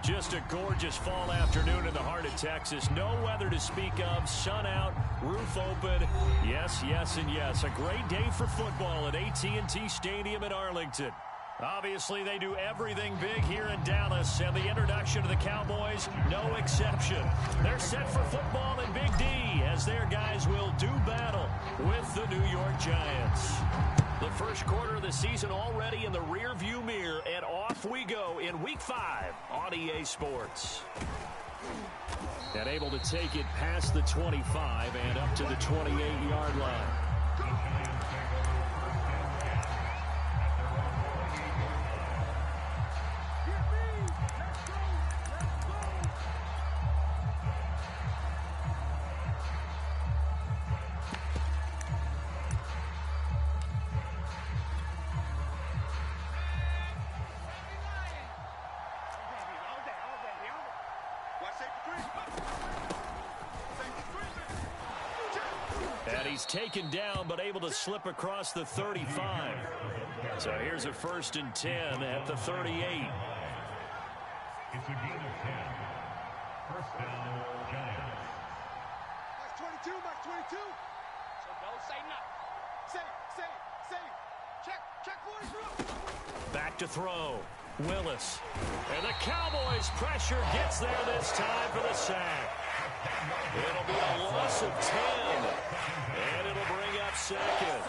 Just a gorgeous fall afternoon in the heart of Texas. No weather to speak of. Sun out, roof open. Yes, yes, and yes. A great day for football at AT&T Stadium in Arlington. Obviously, they do everything big here in Dallas, and the introduction of the Cowboys, no exception. They're set for football in Big D as their guys will do battle with the New York Giants. The first quarter of the season already in the rearview mirror, and off we go in Week 5 on EA Sports. And able to take it past the 25 and up to the 28-yard line. And he's taken down, but able to slip across the 35. So here's a 1st and 10 at the 38. It's a gain of 10. First down, Giants. Max 22, Max 22. So don't say nothing. Say. Check boys through. Back to throw. Willis. And the Cowboys pressure gets there this time for the sack. It'll be a loss of 10. And it'll bring up second.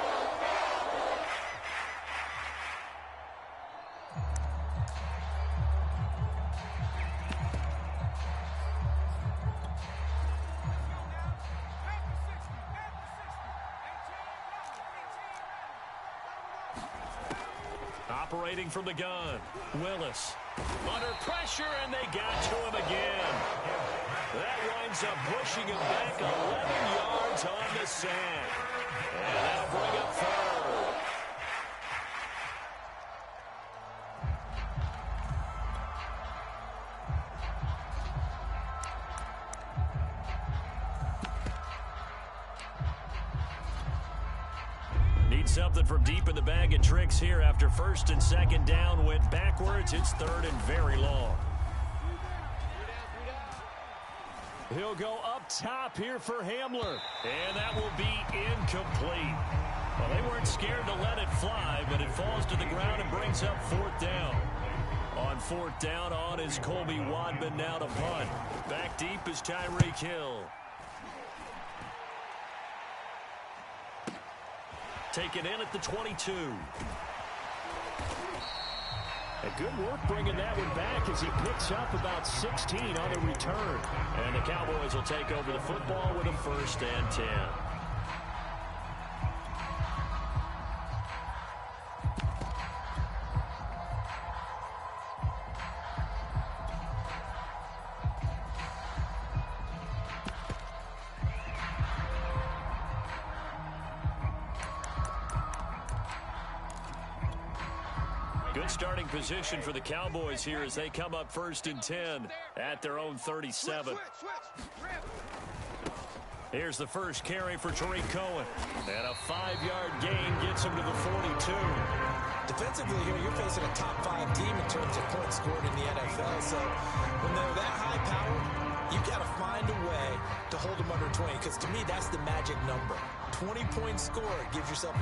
Operating from the gun. Willis. Under pressure, and they got to him again. That winds up pushing him back 11 yards on the sack. And that'll bring up third. Need something from deep in the bag of tricks here after 1st and 2nd down went backwards. It's 3rd and very long. He'll go up top here for Hamler. And that will be incomplete. Well, they weren't scared to let it fly, but it falls to the ground and brings up 4th down. On 4th down, on is Colby Wadman now to punt. Back deep is Tyreek Hill. Taken in at the 22. A good work bringing that one back as he picks up about 16 on the return. And the Cowboys will take over the football with a 1st and 10. Good starting position for the Cowboys here as they come up 1st and 10 at their own 37. Here's the first carry for Tariq Cohen. And a 5-yard gain gets him to the 42. Defensively here, you're facing a top 5 team in terms of points scored in the NFL. So when they're that high powered, you got to find a way to hold them under 20. Because to me, that's the magic number. 20-point score, you give yourself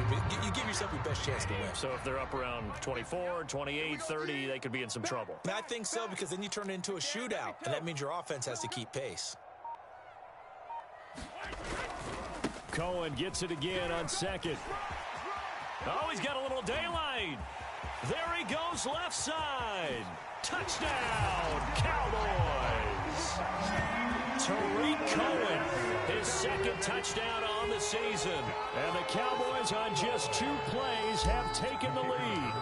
your best chance to win. So if they're up around 24, 28, 30, they could be in some trouble. I think so, because then you turn it into a shootout, and that means your offense has to keep pace. Cohen gets it again on 2nd. Oh, he's got a little daylight. There he goes left side. Touchdown, Cowboys. Tariq Cohen, his 2nd touchdown on the season. And the Cowboys on just 2 plays have taken the lead.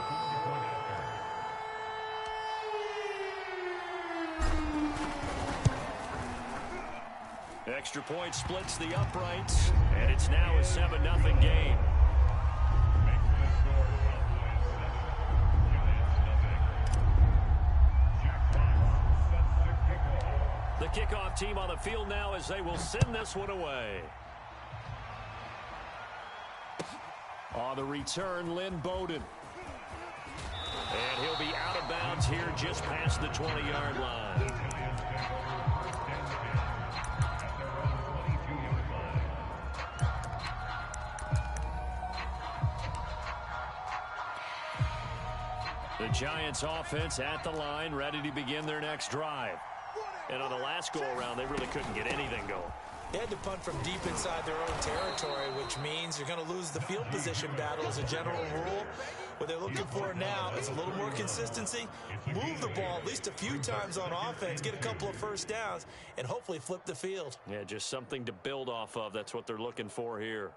Extra point splits the uprights, and it's now a 7-0 game. The kickoff team on the field now as they will send this one away. On the return, Lynn Bowden. And he'll be out of bounds here just past the 20-yard line. The Giants offense at the line, ready to begin their next drive. And on the last go-around, they really couldn't get anything going. They had to punt from deep inside their own territory, which means you're going to lose the field position battle as a general rule. What they're looking for now is a little more consistency, move the ball at least a few times on offense, get a couple of first downs, and hopefully flip the field. Yeah, just something to build off of. That's what they're looking for here.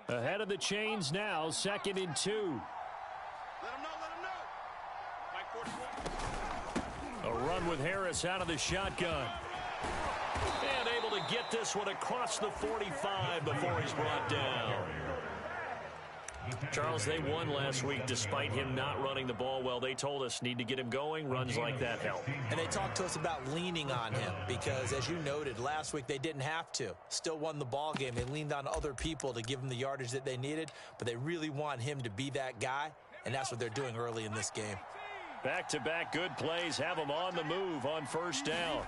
Ahead of the chains now, 2nd and 2. Let him know. Mike 44. A run with Harris out of the shotgun. And able to get this one across the 45 before he's brought down. Charles, they won last week despite him not running the ball well. They told us need to get him going. Runs like that help. And they talked to us about leaning on him because, as you noted, last week they didn't have to. Still won the ball game. They leaned on other people to give them the yardage that they needed, but they really want him to be that guy, and that's what they're doing early in this game. Back-to-back good plays have him on the move on first down.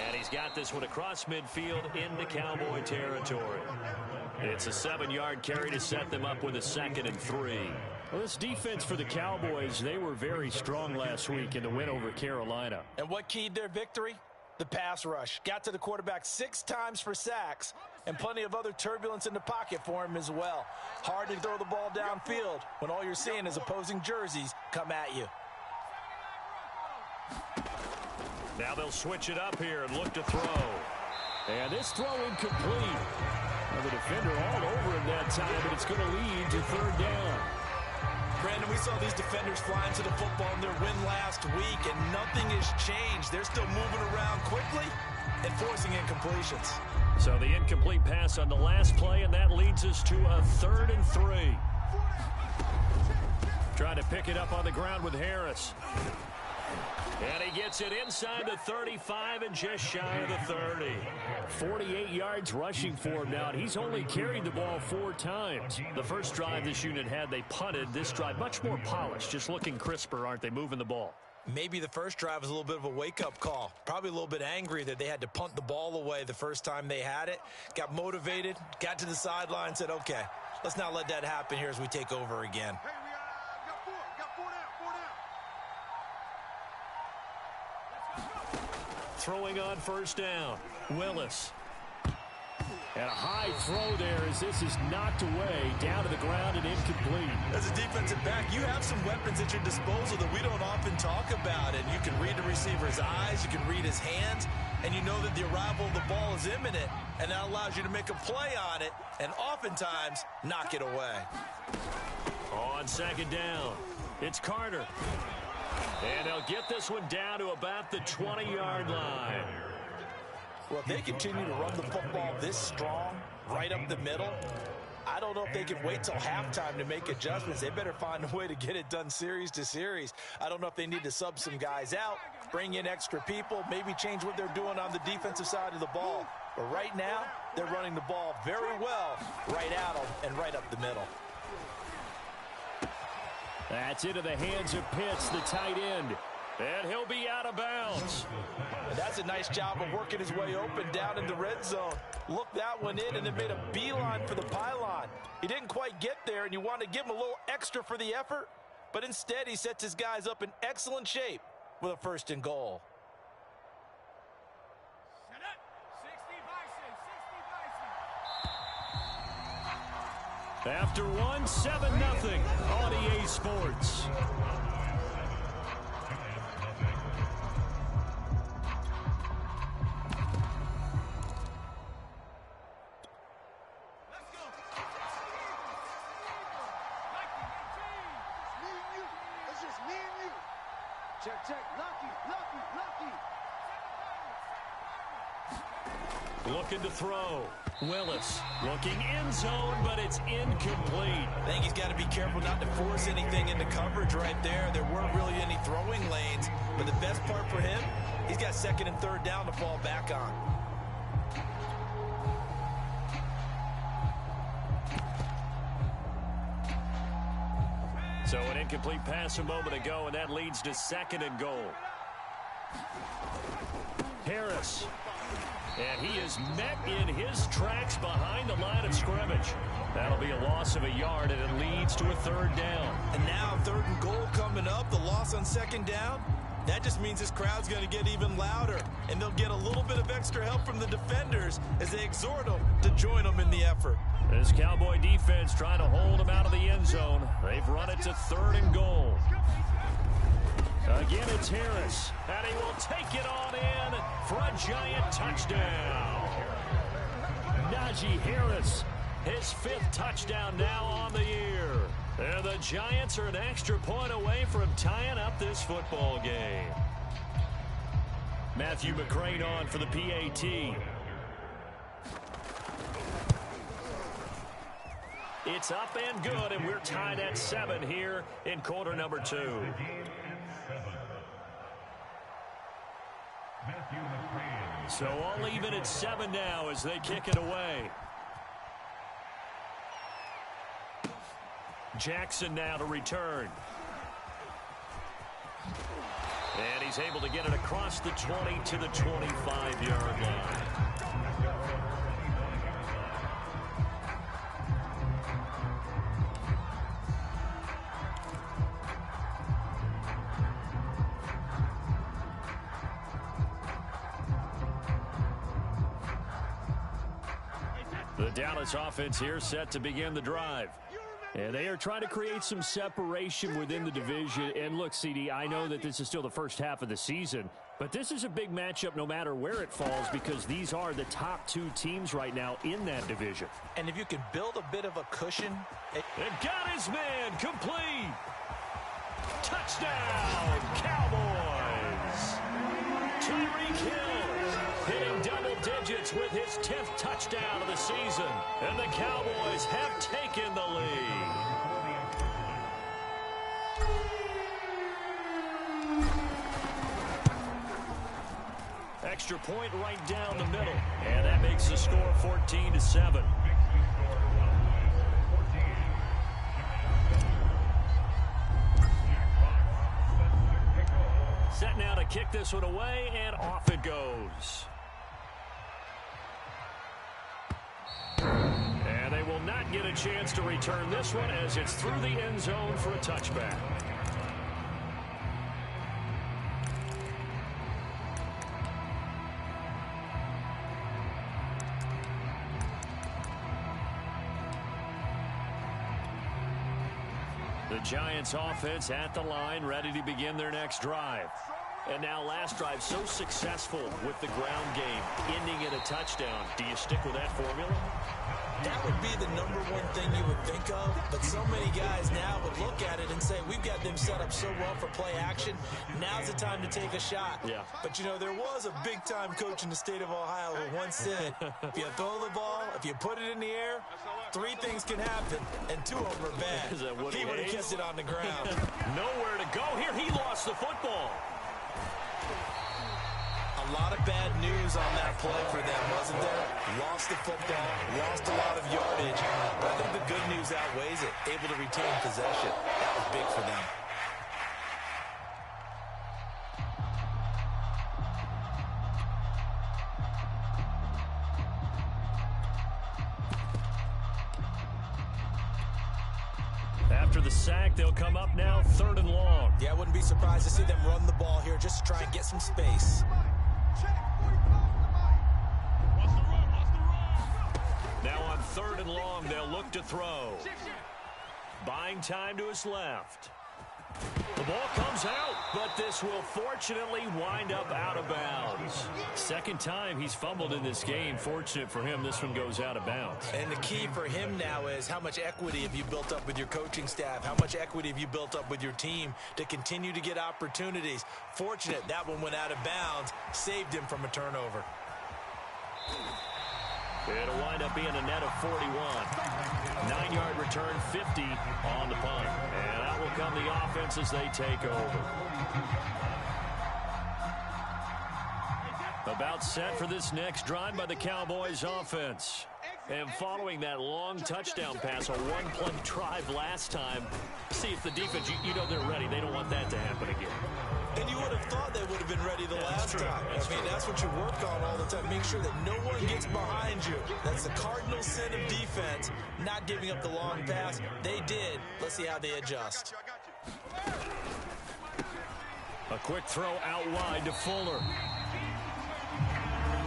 And he's got this one across midfield into Cowboy territory. It's a 7-yard carry to set them up with a 2nd and 3. Well, this defense for the Cowboys, they were very strong last week in the win over Carolina. And what keyed their victory? The pass rush. Got to the quarterback 6 times for sacks, and plenty of other turbulence in the pocket for him as well. Hard to throw the ball downfield when all you're seeing is opposing jerseys come at you. Now they'll switch it up here and look to throw. And this throw incomplete. Well, the defender all over him that time, but it's going to lead to 3rd down. Brandon, we saw these defenders flying to the football in their win last week, and nothing has changed. They're still moving around quickly and forcing incompletions. So the incomplete pass on the last play, and that leads us to a 3rd and 3. Trying to pick it up on the ground with Harris. And he gets it inside the 35 and just shy of the 30. 48 yards rushing for him now, and he's only carried the ball 4 times. The first drive this unit had, they punted. This drive, much more polished, just looking crisper, aren't they, moving the ball? Maybe the first drive was a little bit of a wake-up call. Probably a little bit angry that they had to punt the ball away the first time they had it. Got motivated, got to the sideline, said, okay, let's not let that happen here as we take over again. Hey, we got 4 down. Throwing on first down, Willis. And a high throw there as this is knocked away, down to the ground and incomplete. As a defensive back, you have some weapons at your disposal that we don't often talk about. And you can read the receiver's eyes, you can read his hands, and you know that the arrival of the ball is imminent, and that allows you to make a play on it and oftentimes knock it away. On 2nd down, it's Carter. And they'll get this one down to about the 20-yard line. Well, if they continue to run the football this strong, right up the middle, I don't know if they can wait till halftime to make adjustments. They better find a way to get it done series to series. I don't know if they need to sub some guys out, bring in extra people, maybe change what they're doing on the defensive side of the ball. But right now, they're running the ball very well right at them and right up the middle. That's into the hands of Pitts, the tight end. And he'll be out of bounds. And that's a nice job of working his way open down in the red zone. Looked that one in and then made a beeline for the pylon. He didn't quite get there, and you want to give him a little extra for the effort. But instead, he sets his guys up in excellent shape with a 1st and goal. After one, 7-0 on EA Sports. Check. Lucky. Looking to throw. Willis looking end zone, but it's incomplete. I think he's got to be careful not to force anything into coverage right there. There weren't really any throwing lanes, but the best part for him, he's got second and third down to fall back on. So an incomplete pass a moment ago, and that leads to second and goal. Harris. And he is met in his tracks behind the line of scrimmage. That'll be a loss of a yard, and it leads to a third down. And now third and goal coming up, the loss on second down. That just means this crowd's going to get even louder, and they'll get a little bit of extra help from the defenders as they exhort them to join them in the effort. This Cowboy defense trying to hold him out of the end zone. They've run it to third and goal. Again, it's Harris, and he will take it on in for a giant touchdown. Najee Harris, his 5th touchdown now on the year. And the Giants are an extra point away from tying up this football game. Matthew McCrane on for the PAT. It's up and good, and we're tied at 7 here in quarter number 2. So all even at 7 now as they kick it away. Jackson now to return. And he's able to get it across the 20 to the 25-yard line. The Dallas offense here set to begin the drive. And they are trying to create some separation within the division. And look, CD, I know that this is still the first half of the season, but this is a big matchup no matter where it falls because these are the top 2 teams right now in that division. And if you can build a bit of a cushion. And got his man complete. Touchdown, Cowboys. Tyreek Hill hitting double digits with his 10th touchdown of the season. And the Cowboys have taken the lead. Extra point right down the middle. And that makes the score 14-7. Set now to kick this one away, and off it goes. And they will not get a chance to return this one as it's through the end zone for a touchback. The Giants offense at the line, ready to begin their next drive. And now last drive so successful with the ground game, ending in a touchdown. Do you stick with that formula? That would be the #1 thing you would think of, but so many guys now would look at it and say, we've got them set up so well for play action, now's the time to take a shot. Yeah. But, you know, there was a big-time coach in the state of Ohio who once said, if you throw the ball, if you put it in the air, 3 things can happen, and 2 of them are bad. He would have kept it on the ground. Nowhere to go here. He lost the football. A lot of bad news on that play for them, wasn't there? Lost the football, lost a lot of yardage, but I think the good news outweighs it. Able to retain possession. That was big for them. After the sack, they'll come up now 3rd and long. Yeah, I wouldn't be surprised to see them run the ball here just to try and get some space. Now on 3rd and long, they'll look to throw. Buying time to his left. The ball comes out, but this will fortunately wind up out of bounds. Second time he's fumbled in this game. Fortunate for him, this one goes out of bounds. And the key for him now is how much equity have you built up with your coaching staff? How much equity have you built up with your team to continue to get opportunities? Fortunate that one went out of bounds, saved him from a turnover. It'll wind up being a net of 41. 9-yard return, 50 on the punt. And out will come the offense as they take over. About set for this next drive by the Cowboys offense. And following that long touchdown pass, a one-play drive last time, see if the defense, you know they're ready. They don't want that to happen again. And you would have thought they would have been ready the last time. That's what you work on all the time. Make sure that no one gets behind you. That's the cardinal sin of defense, not giving up the long pass. They did. Let's see how they adjust. A quick throw out wide to Fuller.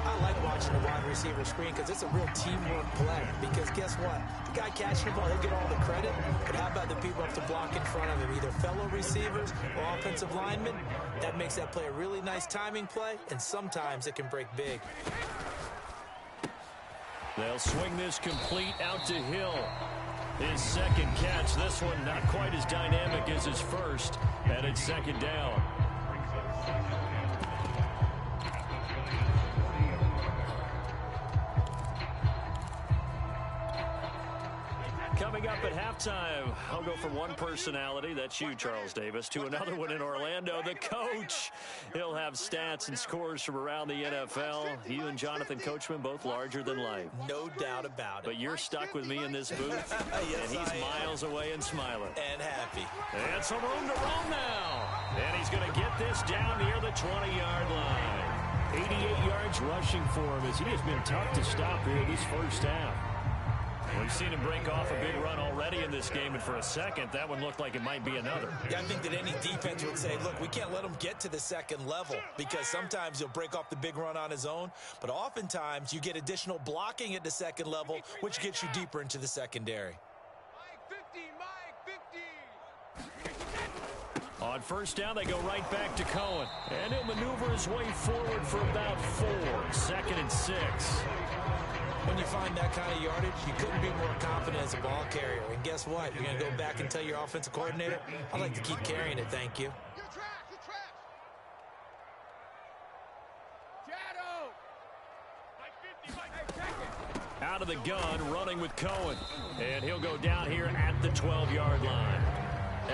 I like watching the wide receiver screen because it's a real teamwork play. Because guess what? The guy catching the ball, he'll get all the credit. But how about the people up to block in front of him? Either fellow receivers or offensive linemen. That makes that play a really nice timing play. And sometimes it can break big. They'll swing this complete out to Hill. His second catch. This one not quite as dynamic as his first. And it's second down. Coming up at halftime, I'll go from one personality, that's you, Charles Davis, to another one in Orlando, the coach. He'll have stats and scores from around the NFL. You and Jonathan Coachman, both larger than life. No doubt about it. But you're stuck with me in this booth, yes, and he's miles away and smiling. And happy. And some room to roam now. And he's going to get this down near the 20-yard line. 88 yards rushing for him as he has been tough to stop here this first half. We've seen him break off a big run already in this game, and for a second, that one looked like it might be another. Yeah, I think that any defense would say, look, we can't let him get to the second level because sometimes he'll break off the big run on his own, but oftentimes you get additional blocking at the second level, which gets you deeper into the secondary. On first down, they go right back to Cohen, and he'll maneuver his way forward for about 4. 2nd and 6. When you find that kind of yardage, you couldn't be more confident as a ball carrier. And guess what? You're going to go back and tell your offensive coordinator, I'd like to keep carrying it, thank you. Out of the gun, running with Cohen. And he'll go down here at the 12-yard line.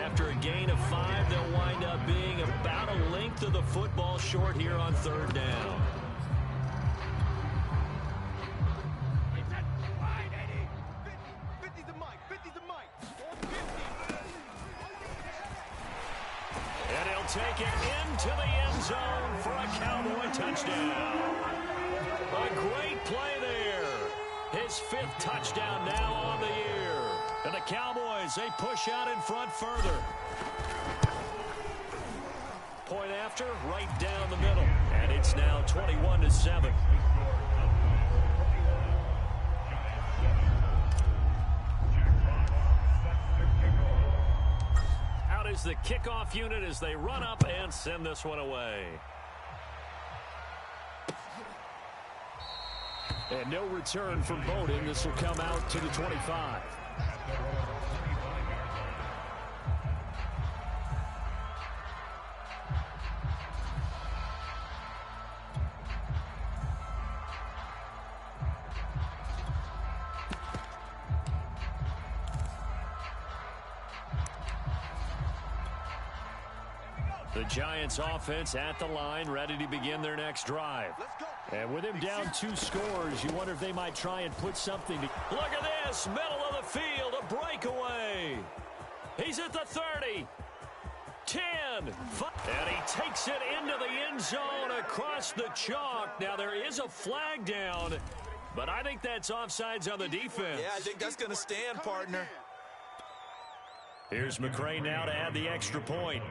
After a gain of 5, they'll wind up being about a length of the football short here on 3rd down. Take it into the end zone for a Cowboy touchdown. A great play there. His 5th touchdown now on the year. And the Cowboys, they push out in front further. Point after, right down the middle. And it's now 21-7. Is the kickoff unit as they run up and send this one away. And no return from Bowden. This will come out to the 25. The Giants offense at the line, ready to begin their next drive. And with him down 2 scores, you wonder if they might try and put something to... Look at this, middle of the field, a breakaway. He's at the 30. 10. 5, and he takes it into the end zone across the chalk. Now there is a flag down, but I think that's offsides on the defense. Yeah, I think that's going to stand, partner. Here's McCray now to add the extra point.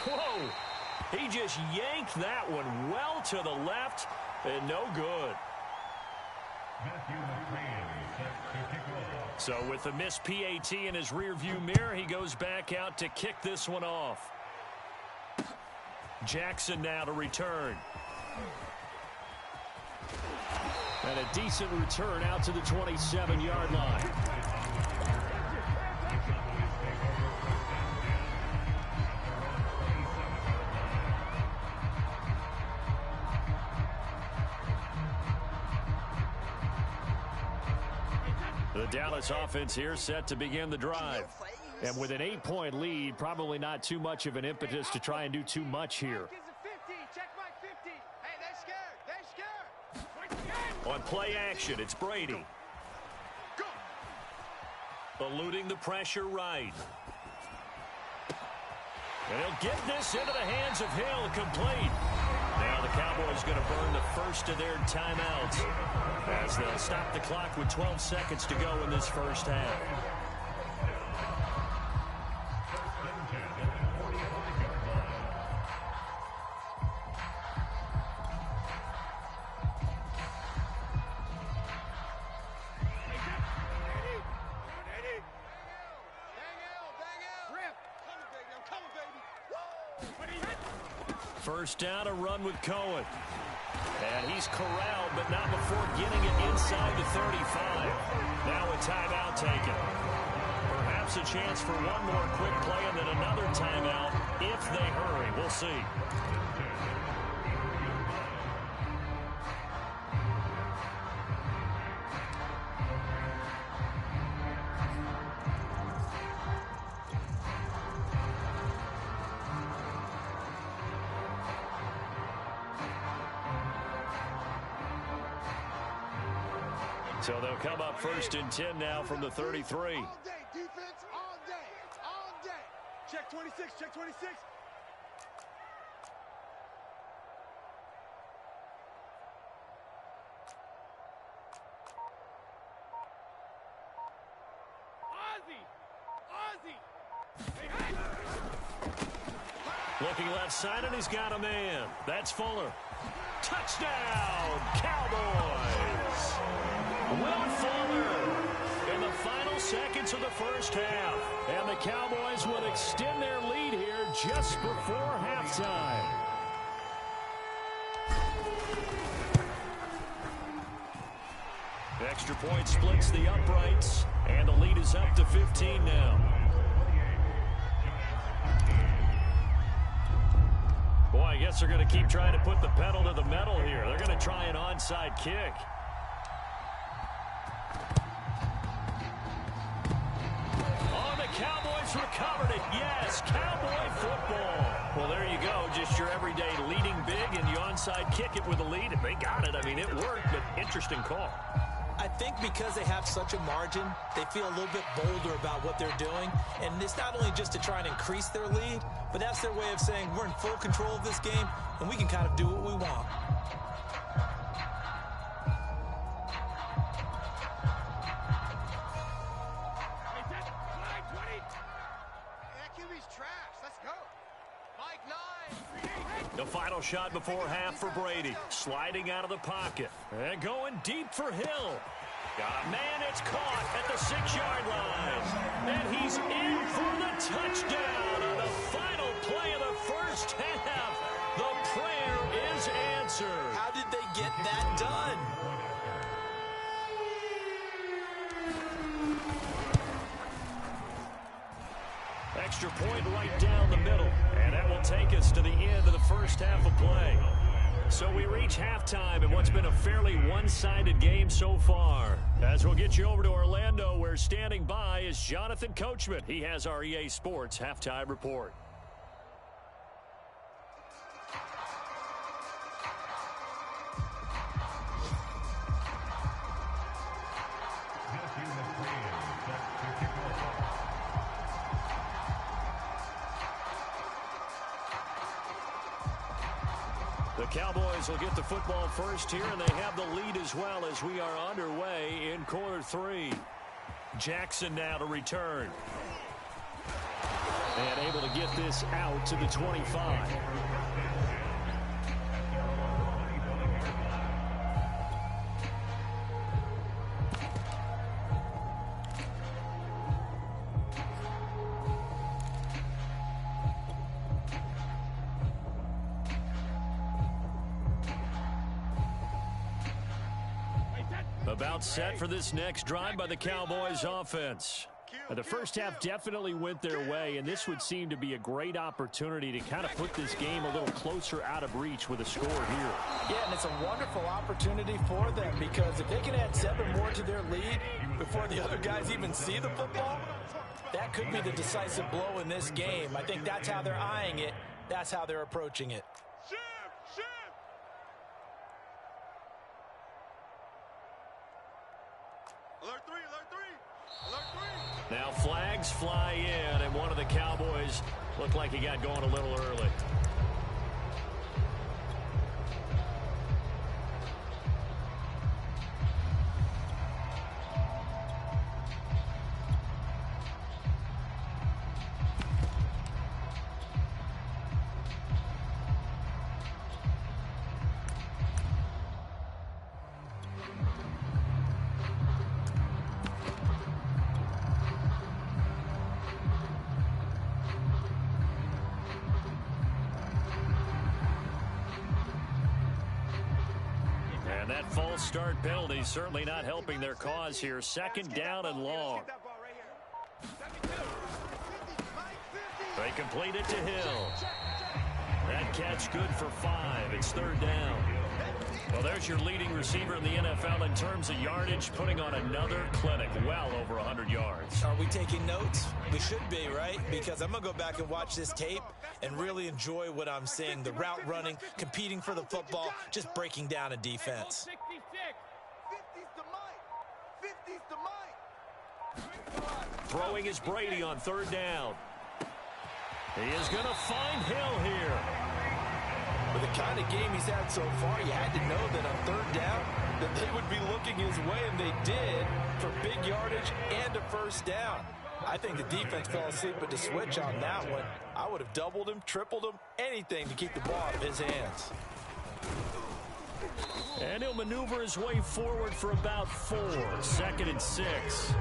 Whoa! He just yanked that one well to the left and no good. So with the missed PAT in his rearview mirror, he goes back out to kick this one off. Jackson now to return. And a decent return out to the 27-yard line. The Dallas offense here set to begin the drive. And with an 8-point lead, probably not too much of an impetus to try and do too much here. On play action, it's Brady. Eluding the pressure right. And he'll get this into the hands of Hill, complete. Now the Cowboys going to burn the first of their timeouts as they'll stop the clock with 12 seconds to go in this first half. First down, a run with Cohen. And he's corralled, but not before getting it inside the 35. Now a timeout taken. Perhaps a chance for one more quick play and then another timeout if they hurry. We'll see. So they'll come up first and 10 now from the 33. All day, defense, all day, all day. Check 26, check 26. Looking left side, and he's got a man. That's Fuller. Touchdown, Cowboys! Will Fuller in the final seconds of the first half. And the Cowboys will extend their lead here just before halftime. Extra point splits the uprights, and the lead is up to 15 now. Boy, I guess they're going to keep trying to put the pedal to the metal here. They're going to try an onside kick. Oh, the Cowboys recovered it. Yes, Cowboy football. Well, there you go. Just your everyday leading big, and you onside kick it with a lead. And they got it. I mean, it worked, but interesting call. I think because they have such a margin, they feel a little bit bolder about what they're doing. And it's not only just to try and increase their lead, but that's their way of saying we're in full control of this game, and we can kind of do what we want. The final shot before half for Brady. Sliding out of the pocket. And going deep for Hill. Got a man, it's caught at the 6-yard line. And he's in for the touchdown on the final play of the first half. The prayer is answered. How did they get that done? Extra point right down the middle. And that will take us to the end of the first half of play. So we reach halftime in what's been a fairly one-sided game so far. As we'll get you over to Orlando, where standing by is Jonathan Coachman. He has our EA Sports halftime report. The Cowboys will get the football first here, and they have the lead as well as we are underway in quarter 3. Jackson now to return. And able to get this out to the 25. About set for this next drive by the Cowboys offense. The first half definitely went their way, and this would seem to be a great opportunity to kind of put this game a little closer out of reach with a score here. Yeah, and it's a wonderful opportunity for them because if they can add 7 more to their lead before the other guys even see the football, that could be the decisive blow in this game. I think that's how they're eyeing it. That's how they're approaching it. Alert 3, alert 3, alert 3. Now flags fly in, and one of the Cowboys looked like he got going a little early. That false start penalty certainly not helping their cause here. Second down and long. They complete it to Hill. That catch good for 5. It's third down. Well, there's your leading receiver in the NFL in terms of yardage, putting on another clinic, well over 100 yards. Are we taking notes? We should be, right? Because I'm going to go back and watch this tape and really enjoy what I'm seeing. The route running, competing for the football, just breaking down a defense. 50's the mic. 50's the mic. Throwing is Brady on third down. He is going to find Hill here. With the kind of game he's had so far, you had to know that on third down that they would be looking his way, and they did, for big yardage and a first down. I think the defense fell asleep at the switch on that one. I would have doubled him, tripled him, anything to keep the ball out of his hands. And he'll maneuver his way forward for about 4. Second and 6.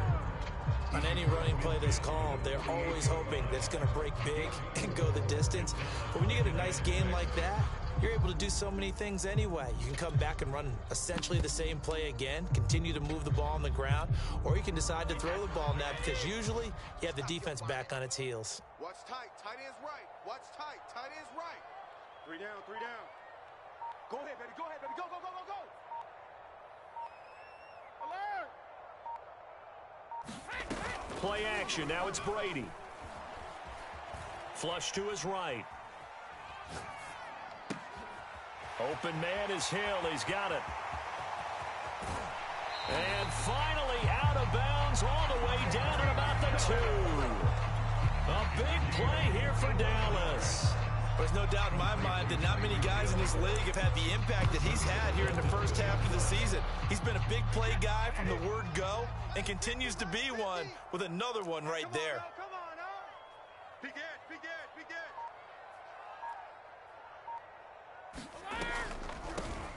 On any running play that's called, they're always hoping that it's going to break big and go the distance. But when you get a nice game like that, you're able to do so many things anyway. You can come back and run essentially the same play again, continue to move the ball on the ground, or you can decide to throw the ball now because usually you have the defense back on its heels. Watch tight. Tight end's right. Watch tight. Tight end's right. 3 down, 3 down. Go ahead, baby. Go ahead, baby. Go, go, go, go, go. Alert! Play action. Now it's Brady. Flush to his right. Open man is Hill. He's got it. And finally out of bounds all the way down at about the 2. A big play here for Dallas. There's no doubt in my mind that not many guys in this league have had the impact that he's had here in the first half of the season. He's been a big play guy from the word go and continues to be one with another one right there. Come on now. Big edge, big edge, big edge.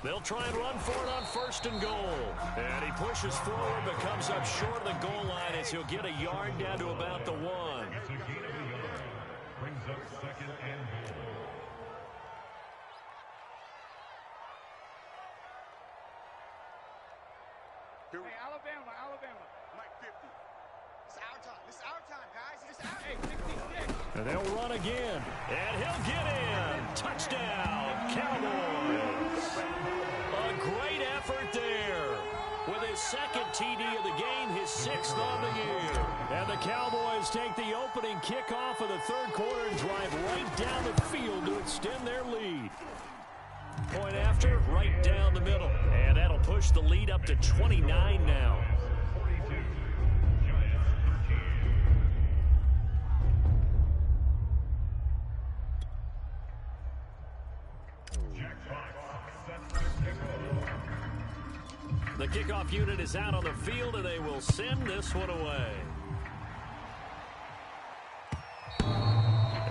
They'll try and run for it on first and goal. And he pushes forward but comes up short of the goal line as he'll get a yard down to about the 1. Brings up second and goal. Hey, Alabama. Mike 50. It's our time. This is our time, guys. It's our time. And they'll run again. And he'll get in. Touchdown, Cowboys. A great effort there. With his second TD of the game, his 6th on the year. And the Cowboys take the opening kickoff of the third quarter and drive right down the field to extend their lead. Point after, right down the middle. And that'll push the lead up to 29 now. 42, Giants 13. Jackpot sets the kickoff. The kickoff unit is out on the field, and they will send this one away.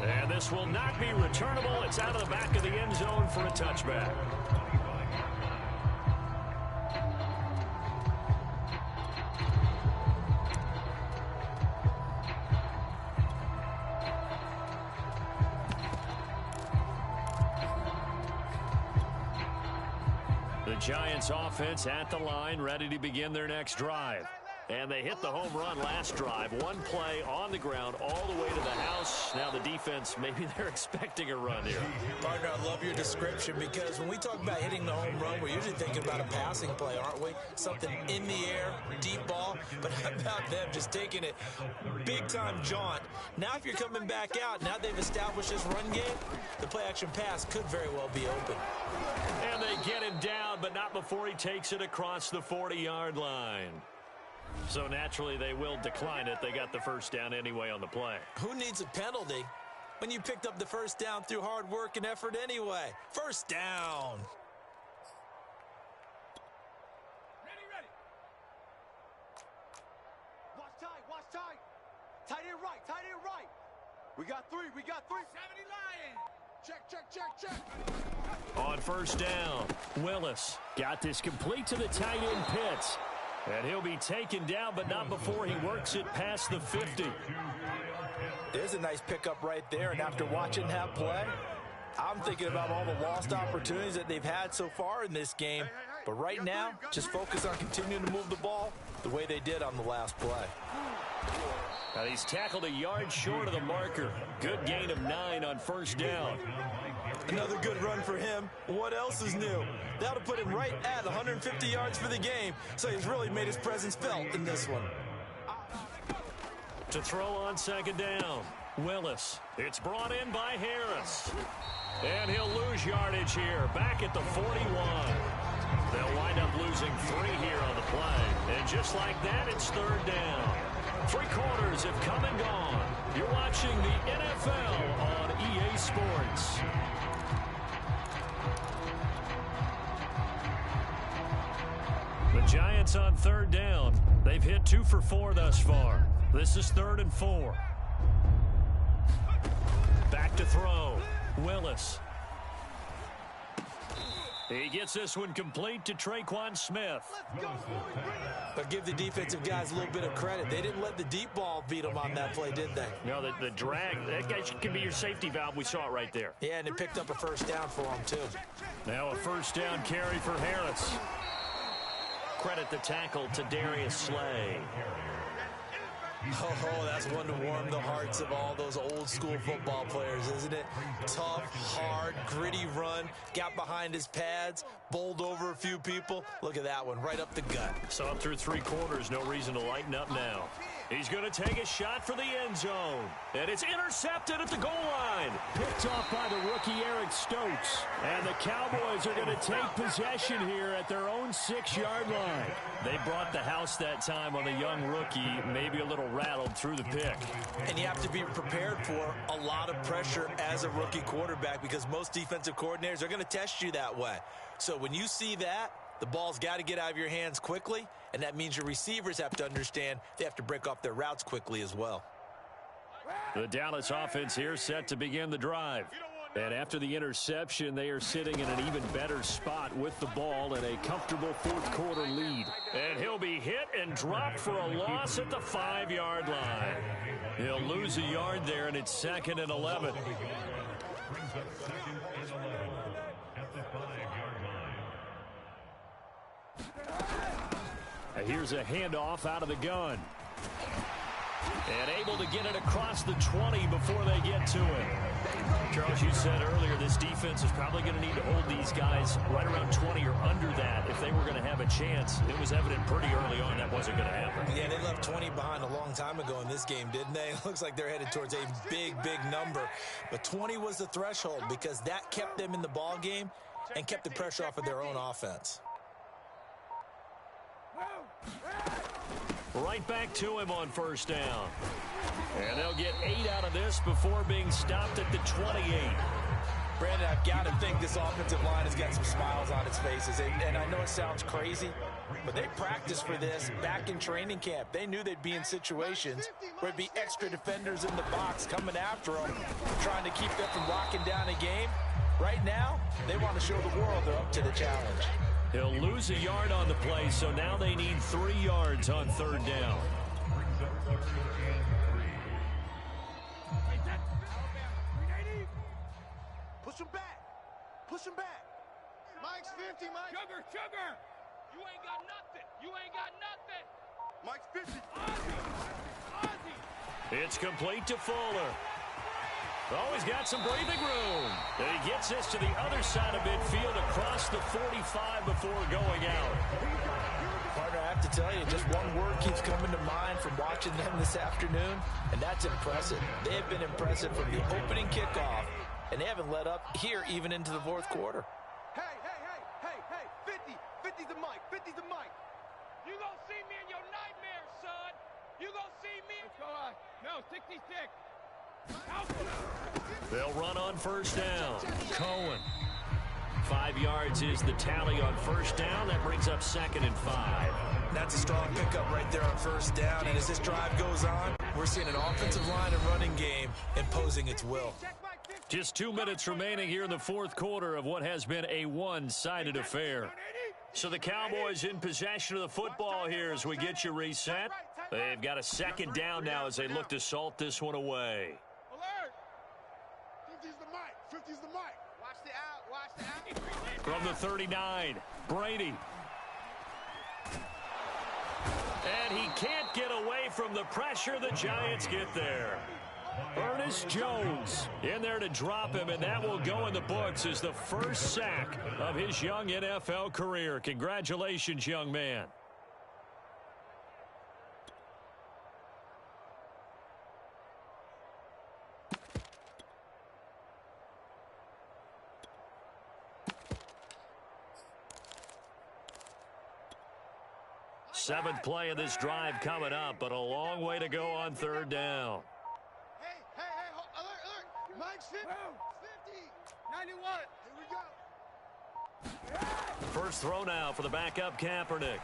And this will not be returnable. It's out of the back of the end zone for a touchback. The Giants offense at the line, ready to begin their next drive. And they hit the home run last drive. One play on the ground all the way to the house. Now the defense, maybe they're expecting a run here. Partner, I love your description because when we talk about hitting the home run, we're usually thinking about a passing play, aren't we? Something in the air, deep ball. But how about them just taking it big-time jaunt? Now if you're coming back out, now they've established this run game, the play-action pass could very well be open. And they get him down, but not before he takes it across the 40-yard line. So naturally, they will decline it. They got the first down anyway on the play. Who needs a penalty when you picked up the first down through hard work and effort anyway? First down. Ready. Watch tight. Tight end right. We got three. 70 Lion. Check. On first down, Willis got this complete to the tight end Pitts. And he'll be taken down, but not before he works it past the 50. There's a nice pickup right there, and after watching that play, I'm thinking about all the lost opportunities that they've had so far in this game. But right now, just focus on continuing to move the ball the way they did on the last play. Now he's tackled a yard short of the marker. Good gain of 9 on first down. Another good run for him. What else is new? That'll put him right at 150 yards for the game, so he's really made his presence felt in this one. To throw on second down, Willis. It's brought in by Harris. And he'll lose yardage here, back at the 41. They'll wind up losing 3 here on the play. And just like that, it's third down. 3 quarters have come and gone. You're watching the NFL on EA Sports. The Giants on third down. They've hit 2 for 4 thus far. This is 3rd and 4. Back to throw. Willis. He gets this one complete to Traquan Smith. But give the defensive guys a little bit of credit. They didn't let the deep ball beat them on that play, did they? No, the drag, that guy can be your safety valve. We saw it right there. Yeah, and it picked up a first down for them, too. Now a first down carry for Harris. Credit the tackle to Darius Slay. Oh, that's one to warm the hearts of all those old school football players, isn't it? Tough, hard, gritty run, got behind his pads, bowled over a few people. Look at that one, right up the gut. So up through 3 quarters, no reason to lighten up now. He's going to take a shot for the end zone. And it's intercepted at the goal line. Picked off by the rookie Eric Stokes. And the Cowboys are going to take possession here at their own 6-yard line. They brought the house that time on the young rookie, maybe a little rattled through the pick. And you have to be prepared for a lot of pressure as a rookie quarterback because most defensive coordinators are going to test you that way. So when you see that, the ball's got to get out of your hands quickly, and that means your receivers have to understand they have to break off their routes quickly as well. The Dallas offense here set to begin the drive. And after the interception, they are sitting in an even better spot with the ball and a comfortable 4th quarter lead. And he'll be hit and dropped for a loss at the 5-yard line. He'll lose a yard there, and it's 2nd and 11. Here's a handoff out of the gun. And able to get it across the 20 before they get to it. Charles, you said earlier this defense is probably going to need to hold these guys right around 20 or under that if they were going to have a chance. It was evident pretty early on that wasn't going to happen. Yeah, they left 20 behind a long time ago in this game, didn't they? It looks like they're headed towards a big number. But 20 was the threshold because that kept them in the ball game and kept the pressure off of their own offense. Right back to him on first down. And they'll get 8 out of this before being stopped at the 28. Brandon, I've got to think this offensive line has got some smiles on its faces. And I know it sounds crazy, but they practiced for this back in training camp. They knew they'd be in situations where there'd be extra defenders in the box coming after them, trying to keep them from locking down a game. Right now, they want to show the world they're up to the challenge. He'll lose a yard on the play, so now they need 3 yards on third down. Push him back. Mike's 50, Mike. Sugar. You ain't got nothing. Mike's 50. It's complete to Fuller. Oh, he's got some breathing room. And he gets this to the other side of midfield across the 45 before going out. Partner, I have to tell you, just one word keeps coming to mind from watching them this afternoon, and that's impressive. They have been impressive from the opening kickoff, and they haven't let up here even into the fourth quarter. Hey, 50. 50's the mic. 50's the mic. You gonna see me in your nightmares, son. You gonna see me. Let's go on. No, 66. They'll run on first down. Cohen. 5 yards is the tally on first down. That brings up 2nd and 5. That's a strong pickup right there on first down. And as this drive goes on, we're seeing an offensive line and running game imposing its will. Just 2 minutes remaining here in the fourth quarter of what has been a one-sided affair. So the Cowboys in possession of the football here as we get you reset. They've got a 2nd down now as they look to salt this one away. Alert. 50's the mic. 50's the mic. Watch the out. Watch the out. From the 39, Brady. And he can't get away from the pressure. The Giants get there. Ernest Jones in there to drop him, and that will go in the books as the first sack of his young NFL career. Congratulations, young man. Seventh play of this drive coming up, but a long way to go on third down. Hey, alert. Mike's 50. 91. Here we go. First throw now for the backup Kaepernick.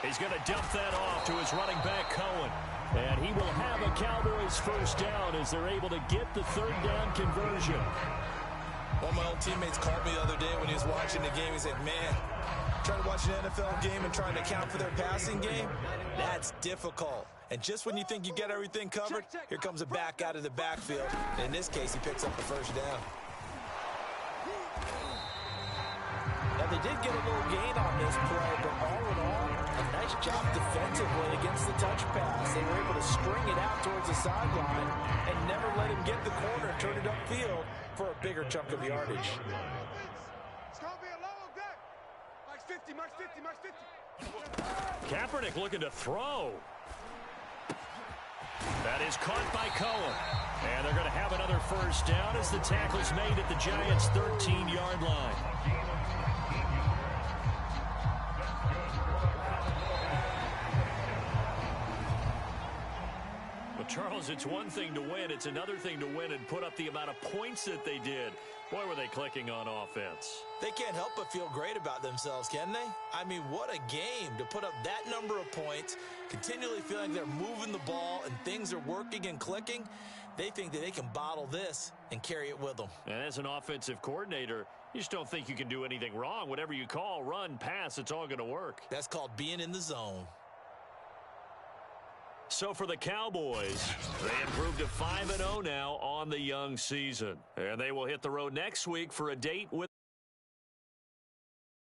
He's going to dump that off to his running back Cohen. And he will have a Cowboys first down as they're able to get the third down conversion. One of my old teammates called me the other day when he was watching the game. He said, man, trying to watch an NFL game and trying to account for their passing game, that's difficult. And just when you think you get everything covered, here comes a back out of the backfield. And in this case, he picks up the first down. Now, they did get a little gain on this play, but all in all, a nice job defensively against the touch pass. They were able to string it out towards the sideline and never let him get the corner, turn it upfield for a bigger chunk of yardage. It's going to be a long day. Mike's 50. Mike's 50. Mike's 50. Kaepernick looking to throw. That is caught by Cohen. And they're going to have another first down as the tackle's made at the Giants' 13-yard line. But Charles, it's one thing to win. It's another thing to win and put up the amount of points that they did. Boy, were they clicking on offense. They can't help but feel great about themselves, can they? I mean, what a game to put up that number of points, continually feeling they're moving the ball and things are working and clicking. They think that they can bottle this and carry it with them. And as an offensive coordinator, you just don't think you can do anything wrong. Whatever you call, run, pass, it's all going to work. That's called being in the zone. So for the Cowboys, they improved to 5-0 now on the young season. And they will hit the road next week for a date with